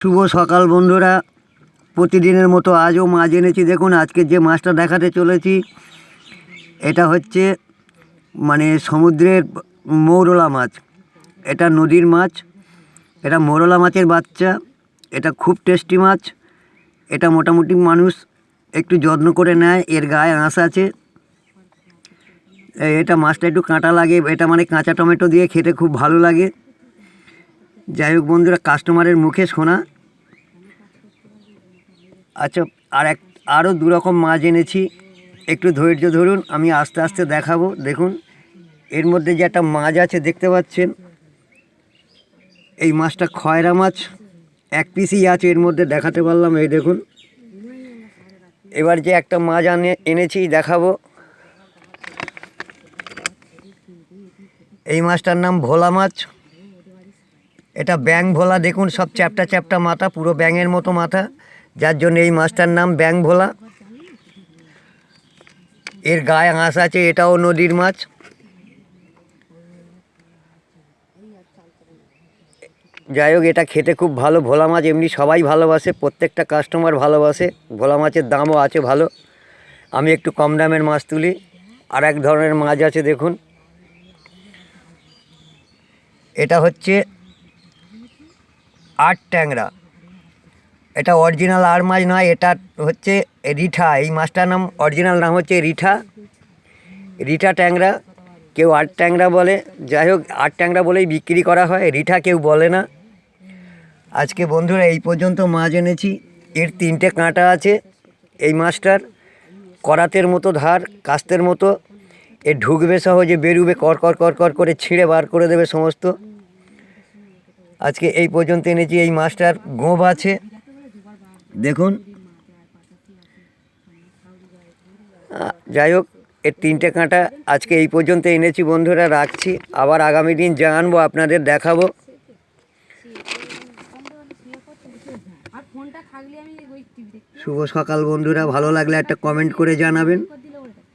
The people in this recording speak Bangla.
শুভ সকাল বন্ধুরা, প্রতিদিনের মতো আজও মাছ এনেছি। দেখুন আজকে যে মাছটা দেখাতে চলেছি এটা হচ্ছে সমুদ্রের মৌরলা মাছ। এটা নদীর মাছ, এটা মৌরলা মাছের বাচ্চা। এটা খুব টেস্টি মাছ। এটা মোটামুটি মানুষ একটু যত্ন করে নেয়। এর গায়ে আঁশ আছে। এটা মাছটা একটু কাঁটা লাগে। এটা কাঁচা টমেটো দিয়ে খেতে খুব ভালো লাগে। যাই হোক বন্ধুরা, কাস্টমারের মুখে শোনা। আচ্ছা, আরও দু রকম মাছ এনেছি, একটু ধৈর্য ধরুন, আমি আস্তে আস্তে দেখাবো। দেখুন এর মধ্যে যে একটা মাছ আছে দেখতে পাচ্ছেন, এই মাছটা খয়রা মাছ। এক পিসই আছে এর মধ্যে, দেখাতে পারলাম। এই দেখুন, এবার যে একটা মাছ এনেছি দেখাবো। এই মাছটার নাম ভোলা মাছ। এটা ব্যাং ভোলা। দেখুন সব চ্যাপটা চ্যাপটা মাথা, পুরো ব্যাঙের মতো মাথা, যার জন্য এই মাছটার নাম ব্যাং ভোলা। এর গায়ে আঁশ আছে। এটাও নদীর মাছ। যাই হোক, এটা খেতে খুব ভালো। ভোলা মাছ এমনি সবাই ভালোবাসে, প্রত্যেকটা কাস্টমার ভালোবাসে। ভোলা মাছের দামও আছে ভালো। আমি একটু কম দামের মাছ তুলি। আর এক ধরনের মাছ আছে দেখুন, এটা হচ্ছে আট ট্যাংরা। এটা অরিজিনাল আর মাছ নয়, এটা হচ্ছে রিঠা। এই মাছটার নাম, অরিজিনাল নাম হচ্ছে রিঠা। রিঠা ট্যাংরা, কেউ আট ট্যাংরা বলে। যাই হোক, আট ট্যাংরা বলেই বিক্রি করা হয়, রিঠা কেউ বলে না। আজকে বন্ধুরা এই পর্যন্ত মাছ এনেছি। এর তিনটে কাঁটা আছে। এই মাছটার করাতের মতো ধার, কাস্তের মতো। এ ঢুকবে সহজে, বেরুবে কর কর কর কর করে, ছিঁড়ে বার করে দেবে সমস্ত। আজকে এই পর্যন্ত এনেছি। এই মাছটার গোঁফ আছে দেখুন। যাই হোক, এর তিনটে কাঁটা। আজকে এই পর্যন্ত এনেছি বন্ধুরা, রাখছি। আবার আগামী দিন জানবো, আপনাদের দেখাবো। শুভ সকাল বন্ধুরা, ভালো লাগলে একটা কমেন্ট করে জানাবেন।